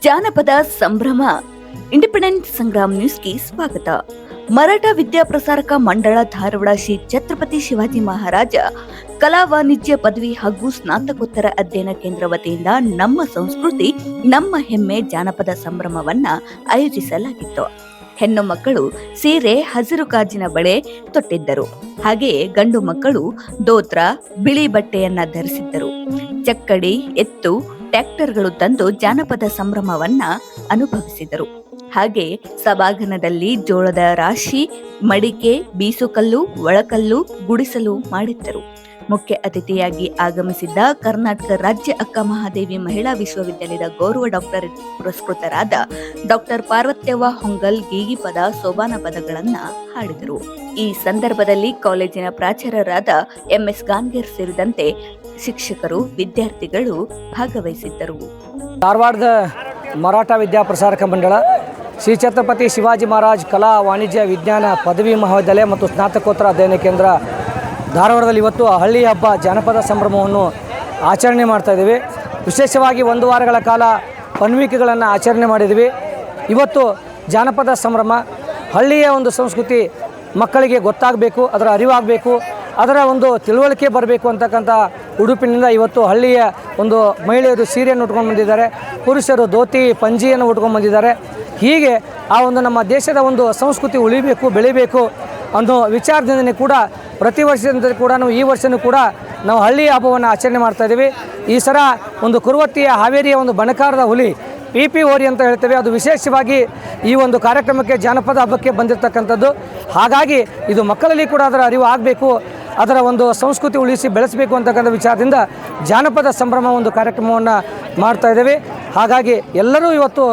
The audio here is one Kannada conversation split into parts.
ಜಾನಪದ ಸಂಭ್ರಮ ಇಂಡಿಪೆಂಡೆಂಟ್ ಸಂಗ್ರಾಮ್ ನ್ಯೂಸ್ಗೆ ಸ್ವಾಗತ. ಮರಾಠ ವಿದ್ಯಾಪ್ರಸಾರಕ ಮಂಡಳ ಧಾರವಾಡ ಶ್ರೀ ಛತ್ರಪತಿ ಶಿವಾಜಿ ಮಹಾರಾಜ ಕಲಾ ವಾಣಿಜ್ಯ ಪದವಿ ಹಾಗೂ ಸ್ನಾತಕೋತ್ತರ ಅಧ್ಯಯನ ಕೇಂದ್ರ ವತಿಯಿಂದ ನಮ್ಮ ಸಂಸ್ಕೃತಿ ನಮ್ಮ ಹೆಮ್ಮೆ ಜಾನಪದ ಸಂಭ್ರಮವನ್ನ ಆಯೋಜಿಸಲಾಗಿತ್ತು. ಹೆಣ್ಣು ಮಕ್ಕಳು ಸೀರೆ, ಹಸಿರು ಗಾಜಿನ ಬಳೆ ತೊಟ್ಟಿದ್ದರು. ಹಾಗೆಯೇ ಗಂಡು ಮಕ್ಕಳು ದೋತ್ರ, ಬಿಳಿ ಬಟ್ಟೆಯನ್ನ ಧರಿಸಿದ್ದರು. ಚಕ್ಕಡಿ, ಎತ್ತು, ಟ್ರ್ಯಾಕ್ಟರ್ಗಳು ತಂದು ಜಾನಪದ ಸಂಭ್ರಮವನ್ನ ಅನುಭವಿಸಿದರು. ಹಾಗೆ ಸಭಾಂಗಣದಲ್ಲಿ ಜೋಳದ ರಾಶಿ, ಮಡಿಕೆ, ಬೀಸುಕಲ್ಲು, ಒಳಕಲ್ಲು, ಗುಡಿಸಲು ಮಾಡಿದ್ದರು. ಮುಖ್ಯ ಅತಿಥಿಯಾಗಿ ಆಗಮಿಸಿದ್ದ ಕರ್ನಾಟಕ ರಾಜ್ಯ ಅಕ್ಕ ಮಹಾದೇವಿ ಮಹಿಳಾ ವಿಶ್ವವಿದ್ಯಾಲಯದ ಗೌರವ ಡಾಕ್ಟರೇಟ್ ಪುರಸ್ಕೃತರಾದ ಡಾಕ್ಟರ್ ಪಾರ್ವತ್ಯವ್ವ ಹೊಂಗಲ್ ಗೀಗಿ ಪದ, ಸೋಬಾನ ಪದಗಳನ್ನ ಹಾಡಿದರು. ಈ ಸಂದರ್ಭದಲ್ಲಿ ಕಾಲೇಜಿನ ಪ್ರಾಚಾರ್ಯರಾದ MS ಗಾನ್ಗೇರ್ ಸೇರಿದಂತೆ ಶಿಕ್ಷಕರು, ವಿದ್ಯಾರ್ಥಿಗಳು ಭಾಗವಹಿಸಿದ್ದರು. ಧಾರವಾಡದ ಮರಾಠ ವಿದ್ಯಾಪ್ರಸಾರಕ ಮಂಡಳ ಶ್ರೀ ಛತ್ರಪತಿ ಶಿವಾಜಿ ಮಹಾರಾಜ್ ಕಲಾ ವಾಣಿಜ್ಯ ವಿಜ್ಞಾನ ಪದವಿ ಮಹಾವಿದ್ಯಾಲಯ ಮತ್ತು ಸ್ನಾತಕೋತ್ತರ ಅಧ್ಯಯನ ಕೇಂದ್ರ ಧಾರವಾಡದಲ್ಲಿ ಇವತ್ತು ಹಳ್ಳಿ ಹಬ್ಬ ಜಾನಪದ ಸಂಭ್ರಮವನ್ನು ಆಚರಣೆ ಮಾಡ್ತಾಯಿದ್ದೀವಿ. ವಿಶೇಷವಾಗಿ 1 ವಾರಗಳ ಕಾಲ ಪನ್ವಿಕೆಗಳನ್ನು ಆಚರಣೆ ಮಾಡಿದ್ವಿ. ಇವತ್ತು ಜಾನಪದ ಸಂಭ್ರಮ, ಹಳ್ಳಿಯ ಒಂದು ಸಂಸ್ಕೃತಿ ಮಕ್ಕಳಿಗೆ ಗೊತ್ತಾಗಬೇಕು, ಅದರ ಅರಿವಾಗಬೇಕು, ಅದರ ಒಂದು ತಿಳುವಳಿಕೆ ಬರಬೇಕು ಅಂತಕ್ಕಂಥ ಉಡುಪಿನಿಂದ ಇವತ್ತು ಹಳ್ಳಿಯ ಒಂದು ಮಹಿಳೆಯರು ಸೀರೆಯನ್ನು ಉಟ್ಕೊಂಡು ಬಂದಿದ್ದಾರೆ, ಪುರುಷರು ಧೋತಿ ಪಂಜಿಯನ್ನು ಉಟ್ಕೊಂಡು ಬಂದಿದ್ದಾರೆ. ಹೀಗೆ ಆ ಒಂದು ನಮ್ಮ ದೇಶದ ಒಂದು ಸಂಸ್ಕೃತಿ ಉಳಿಬೇಕು, ಬೆಳಿಬೇಕು ಅನ್ನೋ ವಿಚಾರದಿಂದಲೇ ಕೂಡ ಪ್ರತಿ ವರ್ಷದಿಂದ ಕೂಡ ಈ ವರ್ಷವೂ ಕೂಡ ನಾವು ಹಳ್ಳಿ ಹಬ್ಬವನ್ನು ಆಚರಣೆ ಮಾಡ್ತಾಯಿದ್ದೀವಿ. ಈ ಸಲ ಒಂದು ಕುರುವತ್ತಿಯ ಹಾವೇರಿಯ ಒಂದು ಬಣಕಾರದ ಹುಲಿ PP ಹೋರಿ ಅಂತ ಹೇಳ್ತೇವೆ, ಅದು ವಿಶೇಷವಾಗಿ ಈ ಒಂದು ಕಾರ್ಯಕ್ರಮಕ್ಕೆ ಜಾನಪದ ಹಬ್ಬಕ್ಕೆ ಬಂದಿರತಕ್ಕಂಥದ್ದು. ಹಾಗಾಗಿ ಇದು ಮಕ್ಕಳಲ್ಲಿ ಕೂಡ ಅದರ ಅರಿವು ಆಗಬೇಕು, ಅದರ ಒಂದು ಸಂಸ್ಕೃತಿ ಉಳಿಸಿ ಬೆಳೆಸಬೇಕು ಅಂತಕ್ಕಂಥ ವಿಚಾರದಿಂದ ಜಾನಪದ ಸಂಭ್ರಮ ಒಂದು ಕಾರ್ಯಕ್ರಮವನ್ನು ಮಾಡ್ತಾಯಿದ್ದೇವೆ. ಹಾಗಾಗಿ ಎಲ್ಲರೂ ಇವತ್ತು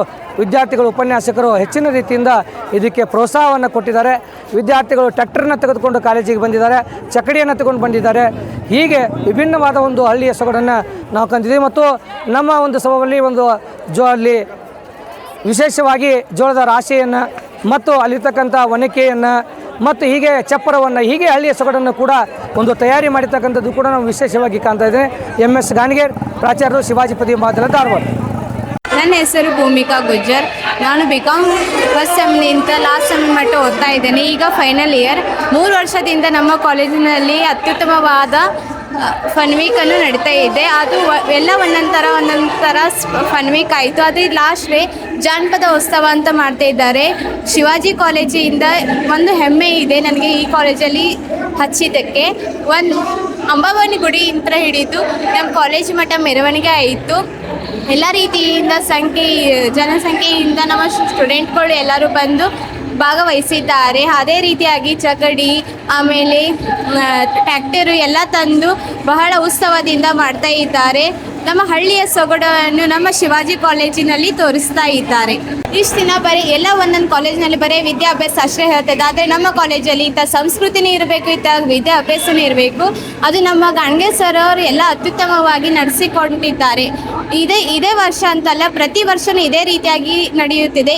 ವಿದ್ಯಾರ್ಥಿಗಳು, ಉಪನ್ಯಾಸಕರು ಹೆಚ್ಚಿನ ರೀತಿಯಿಂದ ಇದಕ್ಕೆ ಪ್ರೋತ್ಸಾಹವನ್ನು ಕೊಟ್ಟಿದ್ದಾರೆ. ವಿದ್ಯಾರ್ಥಿಗಳು ಟ್ರ್ಯಾಕ್ಟರ್ನ ತೆಗೆದುಕೊಂಡು ಕಾಲೇಜಿಗೆ ಬಂದಿದ್ದಾರೆ, ಚಕ್ಕಡಿಯನ್ನು ತಗೊಂಡು ಬಂದಿದ್ದಾರೆ. ಹೀಗೆ ವಿಭಿನ್ನವಾದ ಒಂದು ಹಳ್ಳಿಯ ಸೊಗಡನ್ನು ನಾವು ಕಂಡಿದ್ದೀವಿ. ಮತ್ತು ನಮ್ಮ ಒಂದು ಸಭೆಯಲ್ಲಿ ಅಲ್ಲಿ ವಿಶೇಷವಾಗಿ ಜೋಳದ ರಾಶಿಯನ್ನು ಮತ್ತು ಅಲ್ಲಿರ್ತಕ್ಕಂಥ ಒನಕೆಯನ್ನು ಮತ್ತು ಹೀಗೆ ಚಪ್ಪರವನ್ನು, ಹೀಗೆ ಹಳ್ಳಿಯ ಸೊಗಡನ್ನು ಕೂಡ ಒಂದು ತಯಾರಿ ಮಾಡಿರ್ತಕ್ಕಂಥದ್ದು ಕೂಡ ನಾವು ವಿಶೇಷವಾಗಿ ಕಾಣ್ತಾ ಇದ್ದೇವೆ. MS ಗಾನ್ಗೇರ್, ಪ್ರಾಚಾರ್ಯರು, ಶಿವಾಜಿ ಪದವಿ ಮಹಾವಿದ್ಯಾಲಯ, ಧಾರವಾಡ. ನನ್ನ ಹೆಸರು ಭೂಮಿಕಾ ಗುಜ್ಜರ್. ನಾನು BCom ಫಸ್ಟ್ ಸೆಮ್ನಿಂದ ಲಾಸ್ಟ್ ಸೆಮ್ ಮಟ್ಟ ಓದ್ತಾ ಇದ್ದೇನೆ. ಈಗ ಫೈನಲ್ ಇಯರ್. 3 ವರ್ಷದಿಂದ ನಮ್ಮ ಕಾಲೇಜಿನಲ್ಲಿ ಅತ್ಯುತ್ತಮವಾದ ಫನ್ ವೀಕನ್ನು ನಡೀತಾ ಇದೆ. ಅದು ಎಲ್ಲ ಒಂದೊಂದು ಥರ ಫನ್ ವೀಕ್ ಆಯಿತು. ಅದು ಲಾಸ್ಟ್ ಡೇ ಜಾನಪದ ಉತ್ಸವ ಅಂತ ಮಾಡ್ತಾ ಇದ್ದಾರೆ. ಶಿವಾಜಿ ಕಾಲೇಜಿಂದ ಒಂದು ಹೆಮ್ಮೆ ಇದೆ ನನಗೆ ಈ ಕಾಲೇಜಲ್ಲಿ ಹಚ್ಚಿದ್ದಕ್ಕೆ. ಒಂದು ಅಂಬಾಭವಾನಿ ಗುಡಿಯಿಂದ ಹಿಡಿದು ನಮ್ಮ ಕಾಲೇಜ್ ಮಟ್ಟ ಮೆರವಣಿಗೆ ಆಯಿತು. ಎಲ್ಲ ರೀತಿಯಿಂದ ಜನಸಂಖ್ಯೆಯಿಂದ ನಮ್ಮ ಸ್ಟೂಡೆಂಟ್ಗಳು ಎಲ್ಲರೂ ಬಂದು ಭಾಗವಹಿಸಿದ್ದಾರೆ. ಅದೇ ರೀತಿಯಾಗಿ ಚಕಡಿ, ಆಮೇಲೆ ಟ್ರ್ಯಾಕ್ಟರು ಎಲ್ಲ ತಂದು ಬಹಳ ಉತ್ಸವದಿಂದ ಮಾಡ್ತಾ ಇದ್ದಾರೆ. ನಮ್ಮ ಹಳ್ಳಿಯ ಸೊಗಡನ್ನು ನಮ್ಮ ಶಿವಾಜಿ ಕಾಲೇಜಿನಲ್ಲಿ ತೋರಿಸ್ತಾ ಇದ್ದಾರೆ. ಇಷ್ಟು ದಿನ ಬರೀ ಎಲ್ಲ ಒಂದೊಂದು ಕಾಲೇಜಿನಲ್ಲಿ ಬರೀ ವಿದ್ಯಾಭ್ಯಾಸ ಅಷ್ಟೇ ಹೇಳ್ತದೆ, ಆದರೆ ನಮ್ಮ ಕಾಲೇಜಲ್ಲಿ ಇಂಥ ಸಂಸ್ಕೃತಿನೇ ಇರಬೇಕು, ಇಂಥ ವಿದ್ಯಾಭ್ಯಾಸನೇ ಇರಬೇಕು. ಅದು ನಮ್ಮ ಗಾನ್ಗೇರ್ ಸರ್ ಅವರು ಎಲ್ಲ ಅತ್ಯುತ್ತಮವಾಗಿ ನಡೆಸಿಕೊಂಡಿದ್ದಾರೆ. ಇದೇ ವರ್ಷ ಅಂತಲ್ಲ, ಪ್ರತಿ ವರ್ಷವೂ ಇದೇ ರೀತಿಯಾಗಿ ನಡೆಯುತ್ತಿದೆ.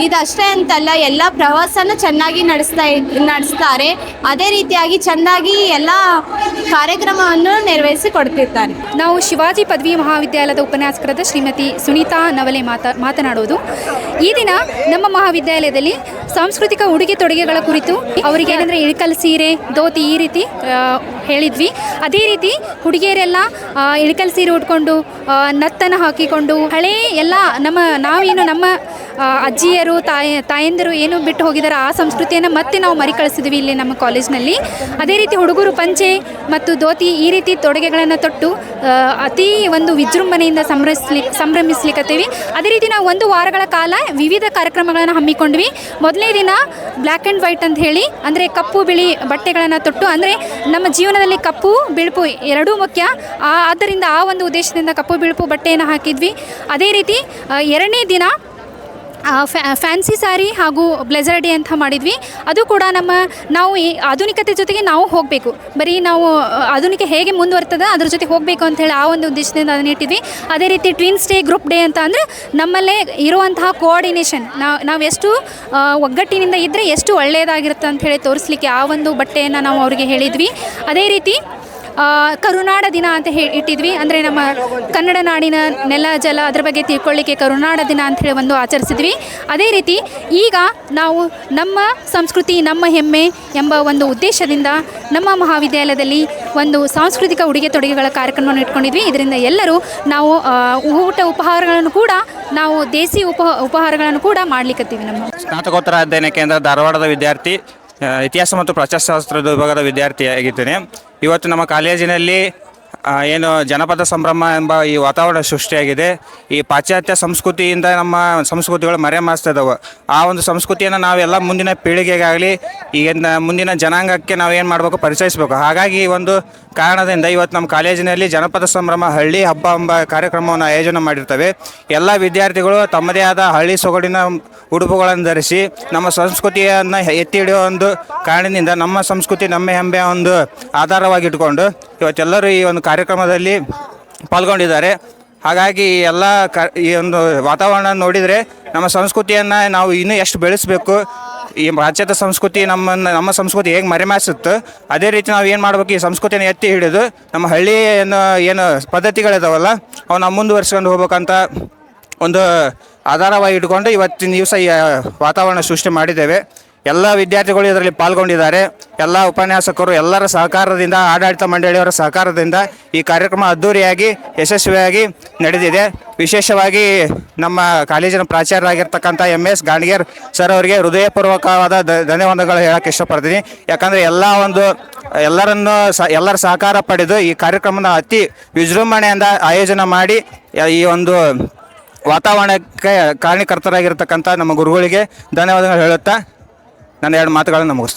ಇದಷ್ಟೇ ಅಂತಲ್ಲ, ಎಲ್ಲ ಪ್ರವಾಸನೂ ಚೆನ್ನಾಗಿ ನಡೆಸ್ತಾರೆ. ಅದೇ ರೀತಿಯಾಗಿ ಚೆನ್ನಾಗಿ ಎಲ್ಲ ಕಾರ್ಯಕ್ರಮವನ್ನು ನೆರವೇರಿಸಿಕೊಡ್ತಿರ್ತಾರೆ. ನಾವು ಶಿವಾಜಿ ಪದವಿ ಮಹಾವಿದ್ಯಾಲಯದ ಉಪನ್ಯಾಸಕರಾದ ಶ್ರೀಮತಿ ಸುನೀತಾ ನವಲೆ ಮಾತನಾಡೋದು. ಈ ದಿನ ನಮ್ಮ ಮಹಾವಿದ್ಯಾಲಯದಲ್ಲಿ ಸಾಂಸ್ಕೃತಿಕ ಉಡುಗೆ ತೊಡುಗೆಗಳ ಕುರಿತು ಅವರಿಗೆ ಏನಂದರೆ ಇಳಕಲ್ ಸೀರೆ, ಧೋತಿ ಈ ರೀತಿ ಹೇಳಿದ್ವಿ. ಅದೇ ರೀತಿ ಹುಡುಗಿಯರೆಲ್ಲ ಇಳಕಲ್ ಸೀರೆ ಉಟ್ಕೊಂಡು ನತ್ತನ್ನು ಹಾಕಿಕೊಂಡು ಹಳೇ ಎಲ್ಲ ನಾವೇನು ನಮ್ಮ ಅಜ್ಜಿಯರು ತಾಯಂದಿರು ಏನು ಬಿಟ್ಟು ಹೋಗಿದ್ದಾರೆ ಆ ಸಂಸ್ಕೃತಿಯನ್ನು ಮತ್ತೆ ನಾವು ಮರಿಕಳಿಸಿದ್ವಿ ಇಲ್ಲಿ ನಮ್ಮ ಕಾಲೇಜ್ನಲ್ಲಿ. ಅದೇ ರೀತಿ ಹುಡುಗರು ಪಂಚೆ ಮತ್ತು ಧೋತಿ ಈ ರೀತಿ ತೊಡುಗೆಗಳನ್ನು ತೊಟ್ಟು ಅತಿ ಒಂದು ವಿಜೃಂಭಣೆಯಿಂದ ಸಂಭ್ರಮಿಸ್ಲಿಕ್ಕತ್ತೀವಿ. ಅದೇ ರೀತಿ ನಾವು 1 ವಾರಗಳ ಕಾಲ ವಿವಿಧ ಕಾರ್ಯಕ್ರಮಗಳನ್ನು ಹಮ್ಮಿಕೊಂಡ್ವಿ. ಮೊದಲನೇ ದಿನ ಬ್ಲ್ಯಾಕ್ ಆ್ಯಂಡ್ ವೈಟ್ ಅಂತ ಹೇಳಿ, ಅಂದರೆ ಕಪ್ಪು ಬಿಳಿ ಬಟ್ಟೆಗಳನ್ನು ತೊಟ್ಟು, ಅಂದರೆ ನಮ್ಮ ಜೀವನದಲ್ಲಿ ಕಪ್ಪು ಬಿಳುಪು ಎರಡೂ ಮುಖ್ಯ, ಆದ್ದರಿಂದ ಆ ಒಂದು ಉದ್ದೇಶದಿಂದ ಕಪ್ಪು ಬಿಳುಪು ಬಟ್ಟೆಯನ್ನು ಹಾಕಿದ್ವಿ. ಅದೇ ರೀತಿ 2ನೇ ದಿನ ಫ್ಯಾನ್ಸಿ ಸ್ಯಾರಿ ಹಾಗೂ ಬ್ಲೆಸರ್ ಡೇ ಅಂತ ಮಾಡಿದ್ವಿ. ಅದು ಕೂಡ ನಾವು ಆಧುನಿಕತೆ ಜೊತೆಗೆ ನಾವು ಹೋಗಬೇಕು, ಬರೀ ನಾವು ಆಧುನಿಕ ಹೇಗೆ ಮುಂದುವರ್ತದೆ ಅದ್ರ ಜೊತೆ ಹೋಗಬೇಕು ಅಂಥೇಳಿ ಆ ಒಂದು ಉದ್ದೇಶದಿಂದ ಅದನ್ನ ಇಟ್ಟಿದ್ವಿ. ಅದೇ ರೀತಿ ಟ್ವಿನ್ಸ್ ಡೇ, ಗ್ರೂಪ್ ಡೇ ಅಂತ ಅಂದರೆ ನಮ್ಮಲ್ಲೇ ಇರುವಂತಹ ಕೋಆರ್ಡಿನೇಷನ್, ನಾವು ಎಷ್ಟು ಒಗ್ಗಟ್ಟಿನಿಂದ ಇದ್ದರೆ ಎಷ್ಟು ಒಳ್ಳೆಯದಾಗಿರುತ್ತೆ ಅಂಥೇಳಿ ತೋರಿಸ್ಲಿಕ್ಕೆ ಆ ಒಂದು ಬಟ್ಟೆಯನ್ನು ನಾವು ಅವರಿಗೆ ಹೇಳಿದ್ವಿ. ಅದೇ ರೀತಿ ಕರುನಾಡ ದಿನ ಅಂತ ಇಟ್ಟಿದ್ವಿ. ಅಂದರೆ ನಮ್ಮ ಕನ್ನಡ ನಾಡಿನ ನೆಲ ಜಲ ಅದರ ಬಗ್ಗೆ ತಿಳ್ಕೊಳ್ಳಿಕ್ಕೆ ಕರುನಾಡ ದಿನ ಅಂತ ಹೇಳಿ ಒಂದು ಆಚರಿಸಿದ್ವಿ. ಅದೇ ರೀತಿ ಈಗ ನಾವು ನಮ್ಮ ಸಂಸ್ಕೃತಿ ನಮ್ಮ ಹೆಮ್ಮೆ ಎಂಬ ಒಂದು ಉದ್ದೇಶದಿಂದ ನಮ್ಮ ಮಹಾವಿದ್ಯಾಲಯದಲ್ಲಿ ಒಂದು ಸಾಂಸ್ಕೃತಿಕ ಉಡುಗೆ ತೊಡುಗೆಗಳ ಕಾರ್ಯಕ್ರಮವನ್ನು ಇಟ್ಕೊಂಡಿದ್ವಿ. ಇದರಿಂದ ಎಲ್ಲರೂ ನಾವು ಊಟ ಉಪಹಾರಗಳನ್ನು ಕೂಡ ನಾವು ದೇಸಿ ಉಪಹಾರಗಳನ್ನು ಕೂಡ ಮಾಡ್ಲಿಕ್ಕತ್ತೀವಿ. ನಮ್ಮ ಸ್ನಾತಕೋತ್ತರ ಅಧ್ಯಯನ ಕೇಂದ್ರ ಧಾರವಾಡದ ವಿದ್ಯಾರ್ಥಿ, ಇತಿಹಾಸ ಮತ್ತು ಪ್ರಾಚ್ಯಶಾಸ್ತ್ರದ ವಿಭಾಗದ ವಿದ್ಯಾರ್ಥಿಯಾಗಿದ್ದೇನೆ. ಇವತ್ತು ನಮ್ಮ ಕಾಲೇಜಿನಲ್ಲಿ ಏನು ಜನಪದ ಸಂಭ್ರಮ ಎಂಬ ಈ ವಾತಾವರಣ ಸೃಷ್ಟಿಯಾಗಿದೆ. ಈ ಪಾಶ್ಚಾತ್ಯ ಸಂಸ್ಕೃತಿಯಿಂದ ನಮ್ಮ ಸಂಸ್ಕೃತಿಗಳು ಮರೆಮಾಚ್ತಾ ಇದ್ದಾವೆ. ಆ ಒಂದು ಸಂಸ್ಕೃತಿಯನ್ನು ನಾವೆಲ್ಲ ಮುಂದಿನ ಪೀಳಿಗೆಗಾಗಲಿ ಈಗಿನ ಮುಂದಿನ ಜನಾಂಗಕ್ಕೆ ನಾವೇನು ಮಾಡಬೇಕು, ಪರಿಚಯಿಸಬೇಕು. ಹಾಗಾಗಿ ಈ ಒಂದು ಕಾರಣದಿಂದ ಇವತ್ತು ನಮ್ಮ ಕಾಲೇಜಿನಲ್ಲಿ ಜನಪದ ಸಂಭ್ರಮ ಹಳ್ಳಿ ಹಬ್ಬ ಎಂಬ ಕಾರ್ಯಕ್ರಮವನ್ನು ಆಯೋಜನೆ ಮಾಡಿರ್ತವೆ. ಎಲ್ಲ ವಿದ್ಯಾರ್ಥಿಗಳು ತಮ್ಮದೇ ಆದ ಹಳ್ಳಿ ಸೊಗಡಿನ ಉಡುಪುಗಳನ್ನು ಧರಿಸಿ ನಮ್ಮ ಸಂಸ್ಕೃತಿಯನ್ನು ಎತ್ತಿ ಹಿಡಿಯೋ ಒಂದು ಕಾರಣದಿಂದ ನಮ್ಮ ಸಂಸ್ಕೃತಿ ನಮ್ಮ ಹೆಮ್ಮೆ ಒಂದು ಆಧಾರವಾಗಿಟ್ಕೊಂಡು ಇವತ್ತೆಲ್ಲರೂ ಈ ಒಂದು ಕಾರ್ಯಕ್ರಮದಲ್ಲಿ ಪಾಲ್ಗೊಂಡಿದ್ದಾರೆ. ಹಾಗಾಗಿ ಎಲ್ಲ ಈ ಒಂದು ವಾತಾವರಣ ನೋಡಿದರೆ ನಮ್ಮ ಸಂಸ್ಕೃತಿಯನ್ನು ನಾವು ಇನ್ನೂ ಎಷ್ಟು ಬೆಳೆಸಬೇಕು, ಈ ಪಾಶ್ಚಾತ್ಯ ಸಂಸ್ಕೃತಿ ನಮ್ಮ ಸಂಸ್ಕೃತಿ ಹೇಗೆ ಮರೆಮಾಚುತ್ತೆ ಅದೇ ರೀತಿ ನಾವು ಏನು ಮಾಡಬೇಕು, ಈ ಸಂಸ್ಕೃತಿಯನ್ನು ಎತ್ತಿ ಹಿಡಿದು ನಮ್ಮ ಹಳ್ಳಿ ಏನು ಪದ್ಧತಿಗಳಿದಾವಲ್ಲ ಅವನ್ನ ಮುಂದುವರಿಸ್ಕೊಂಡು ಹೋಗ್ಬೇಕಂತ ಒಂದು ಆಧಾರವಾಗಿ ಇಟ್ಕೊಂಡು ಇವತ್ತಿನ ದಿವಸ ಈ ವಾತಾವರಣ ಸೃಷ್ಟಿ ಮಾಡಿದ್ದೇವೆ. ಎಲ್ಲ ವಿದ್ಯಾರ್ಥಿಗಳು ಇದರಲ್ಲಿ ಪಾಲ್ಗೊಂಡಿದ್ದಾರೆ. ಎಲ್ಲ ಉಪನ್ಯಾಸಕರು ಎಲ್ಲರ ಸಹಕಾರದಿಂದ, ಆಡಳಿತ ಮಂಡಳಿಯವರ ಸಹಕಾರದಿಂದ ಈ ಕಾರ್ಯಕ್ರಮ ಅದ್ಧೂರಿಯಾಗಿ ಯಶಸ್ವಿಯಾಗಿ ನಡೆದಿದೆ. ವಿಶೇಷವಾಗಿ ನಮ್ಮ ಕಾಲೇಜಿನ ಪ್ರಾಚಾರ್ಯರಾಗಿರ್ತಕ್ಕಂಥ MS ಗಾಣಿಗೇರ್ ಸರ್ ಅವರಿಗೆ ಹೃದಯಪೂರ್ವಕವಾದ ಧನ್ಯವಾದಗಳು ಹೇಳೋಕ್ಕೆ ಇಷ್ಟಪಡ್ತೀನಿ. ಯಾಕಂದರೆ ಎಲ್ಲರ ಸಹಕಾರ ಪಡೆದು ಈ ಕಾರ್ಯಕ್ರಮನ ಅತಿ ವಿಜೃಂಭಣೆಯಿಂದ ಆಯೋಜನೆ ಮಾಡಿ ಈ ಒಂದು ವಾತಾವರಣಕ್ಕೆ ಕಾರಣಕರ್ತರಾಗಿರ್ತಕ್ಕಂಥ ನಮ್ಮ ಗುರುಗಳಿಗೆ ಧನ್ಯವಾದಗಳು ಹೇಳುತ್ತಾ ನನ್ನ ಎರಡು ಮಾತುಗಳನ್ನು ಮುಗಿಸ್ತೇನೆ.